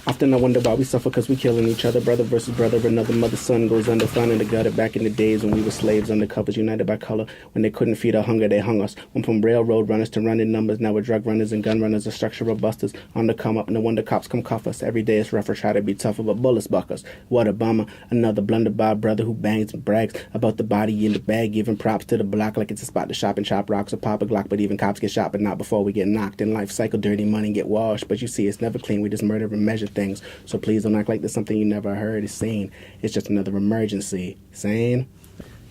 Often I wonder why we suffer because we killing each other. Brother versus brother, another mother's son goes under, found in the gutter. Back in the days when we were slaves under covers, united by color. When they couldn't feed our hunger, they hung us. Went from railroad runners to running numbers. Now we're drug runners and gun runners, a structural busters. On the come up, no wonder cops come cuff us. Every day it's rougher, try to be tougher, but bullets buck us. What a bummer. Another blunder by a brother who bangs and brags about the body in the bag, giving props to the block like it's a spot to shop and chop rocks or pop a Glock. But even cops get shot, but not before we get knocked. In life cycle, dirty money get washed. But you see, it's never clean. We just murder and measure things. So please don't act like there's something you never heard is seen. It's just another emergency. Sane?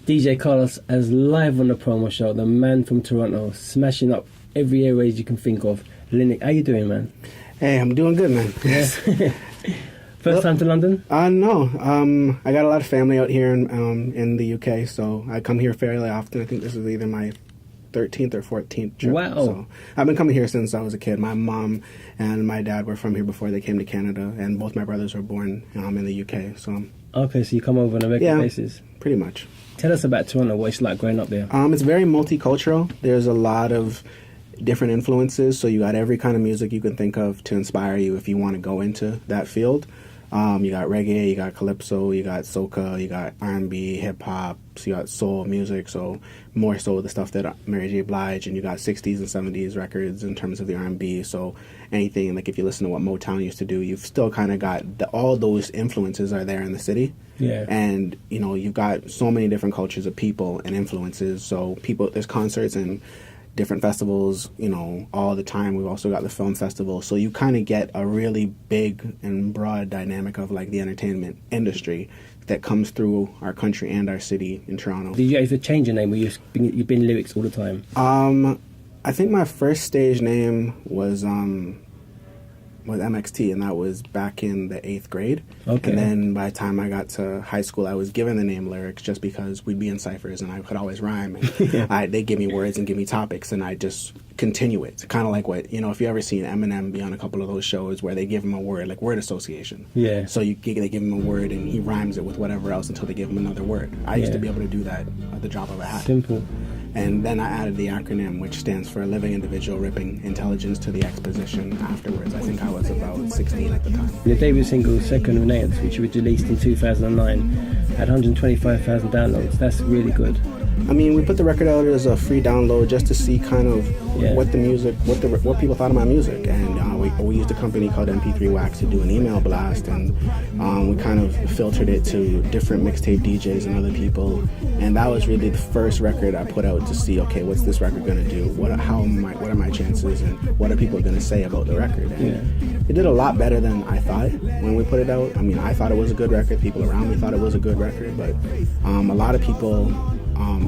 DJ Carlos as live on the promo show, the man from Toronto, smashing up every airways you can think of. L.I.R.I.X, how you doing, man? Hey, I'm doing good, man. Yeah. First time to London? No. I got a lot of family out here in the UK, so I come here fairly often. I think this is either my 13th or 14th trip. Wow. So I've been coming here since I was a kid. My mom and my dad were from here before they came to Canada, and both my brothers were born in the UK. So okay, so you come over on a regular yeah, basis. Pretty much. Tell us about Toronto, what it's like growing up there. It's very multicultural. There's a lot of different influences, so you got every kind of music you can think of to inspire you if you want to go into that field. You got reggae, you got calypso, you got soca, you got R&B, hip-hop, so you got soul music, so more so the stuff that Mary J. Blige, and you got 60s and 70s records in terms of the R&B, so anything, like if you listen to what Motown used to do, you've still kind of got, all those influences are there in the city. Yeah. And, you've got so many different cultures of people and influences, so there's concerts and different festivals, all the time. We've also got the film festival. So you kind of get a really big and broad dynamic of like the entertainment industry that comes through our country and our city in Toronto. Did you ever change your name or you've been L.I.R.I.X all the time? I think my first stage name was MXT, and that was back in the 8th grade. Okay. And then by the time I got to high school, I was given the name L.I.R.I.X just because we'd be in ciphers and I could always rhyme. And they give me words and give me topics, and I just continue it. Kind of like what, if you ever seen Eminem be on a couple of those shows where they give him a word, like word association. Yeah. So they give him a word and he rhymes it with whatever else until they give him another word. I used to be able to do that at the drop of a hat. Simple. And then I added the acronym, which stands for Living Individual Ripping Intelligence to the Exposition afterwards. I think I was about 16 at the time. Your debut single, Second Renaissance, which was released in 2009, had 125,000 downloads. That's really good. I mean, we put the record out as a free download just to see kind of what the music, what people thought of my music. And we used a company called MP3 to do an email blast, and we kind of filtered it to different mixtape DJs and other people. And that was really the first record I put out to see, okay, what's this record going to do? What are my chances, and what are people going to say about the record? And it did a lot better than I thought when we put it out. I mean, I thought it was a good record. People around me thought it was a good record, but a lot of people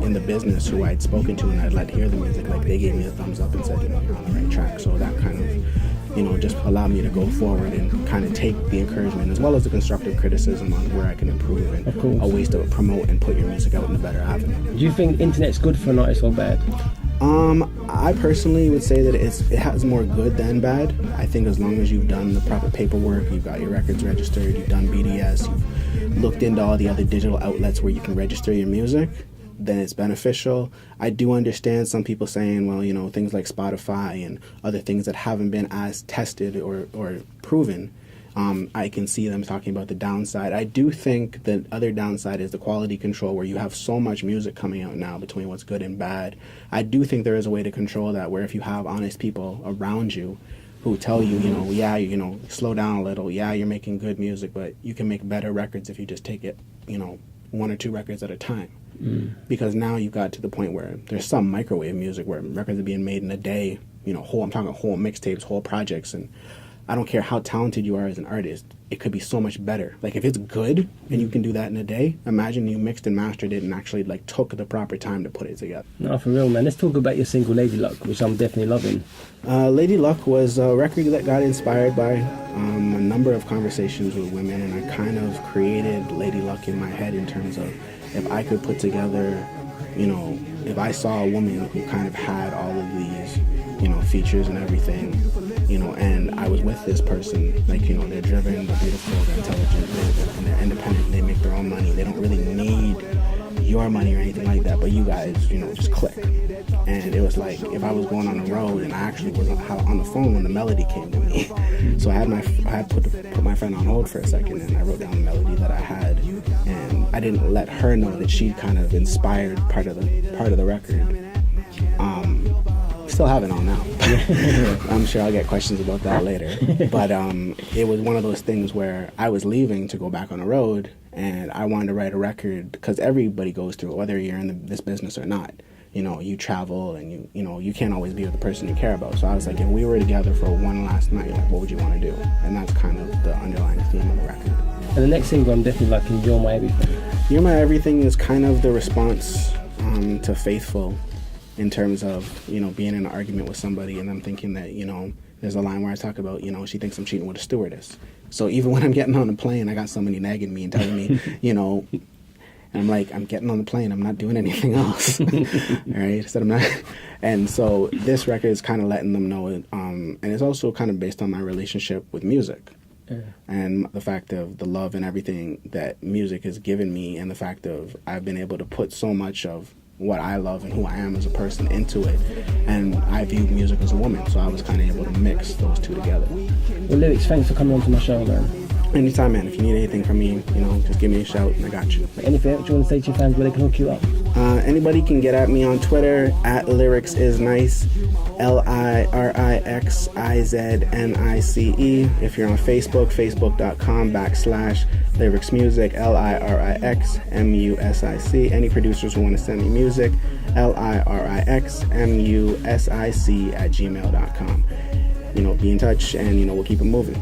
in the business who I'd spoken to and I'd let hear the music, like they gave me a thumbs up and said, you're on the right track. So that kind of, just allowed me to go forward and kind of take the encouragement as well as the constructive criticism on where I can improve and ways to promote and put your music out in a better avenue. Do you think internet's good for an artist or bad? I personally would say that it has more good than bad. I think as long as you've done the proper paperwork, you've got your records registered, you've done BDS, you've looked into all the other digital outlets where you can register your music, then it's beneficial. I do understand some people saying, well, things like Spotify and other things that haven't been as tested or proven. I can see them talking about the downside. I do think the other downside is the quality control, where you have so much music coming out now between what's good and bad. I do think there is a way to control that, where if you have honest people around you who tell you, slow down a little, you're making good music, but you can make better records if you just take it, 1 or 2 records at a time. Because now you've got to the point where there's some microwave music where records are being made in a day, I'm talking whole mixtapes, whole projects, and I don't care how talented you are as an artist, it could be so much better. Like if it's good and you can do that in a day, imagine you mixed and mastered it and actually took the proper time to put it together. No, for real, man. Let's talk about your single Lady Luck, which I'm definitely loving. Lady Luck was a record that got inspired by a number of conversations with women, and I kind of created Lady Luck in my head in terms of if I could put together, if I saw a woman who kind of had all of these, features and everything, and I was with this person, they're driven, they're beautiful, they're intelligent, and they're independent, they make their own money, they don't really need your money or anything like that, but you guys, you know, just click. And it was like, if I was going on the road and I actually was on the phone when the melody came to me. So I had put my friend on hold for a second, and I wrote down the melody that I had, and I didn't let her know that she kind of inspired part of the record. Still have it on now. I'm sure I'll get questions about that later. But it was one of those things where I was leaving to go back on the road, and I wanted to write a record, because everybody goes through it, whether you're in this business or not. You know, you travel, and you know, you can't always be with the person you care about. So I was like, if we were together for one last night, like, what would you want to do? And that's kind of the underlying theme of the record. And the next single I'm definitely liking, You're My Everything. You're My Everything is kind of the response to Faithful, in terms of, you know, being in an argument with somebody, and I'm thinking that, you know, there's a line where I talk about, you know, she thinks I'm cheating with a stewardess. So even when I'm getting on the plane, I got somebody nagging me and telling me, you know, and I'm like, I'm getting on the plane, I'm not doing anything else. All right, I said I'm not. And so this record is kind of letting them know it, and it's also kind of based on my relationship with music. Yeah. And the fact of the love and everything that music has given me, and the fact of I've been able to put so much of what I love and who I am as a person into it, and I view music as a woman, so I was kind of able to mix those two together. Well, L.I.R.I.X, thanks for coming on to my show, man. Anytime, man. If you need anything from me, you know, just give me a shout and I got you. Anything else you want to say to your fans where they can hook you up? Anybody can get at me on Twitter at L.I.R.I.X is nice, L.I.R.I.X IZNICE. If you're on Facebook, facebook.com/L.I.R.I.X Music, L.I.R.I.X MUSIC. Any producers who want to send me music, L.I.R.I.X MUSIC @gmail.com. You know, be in touch, and, you know, we'll keep it moving.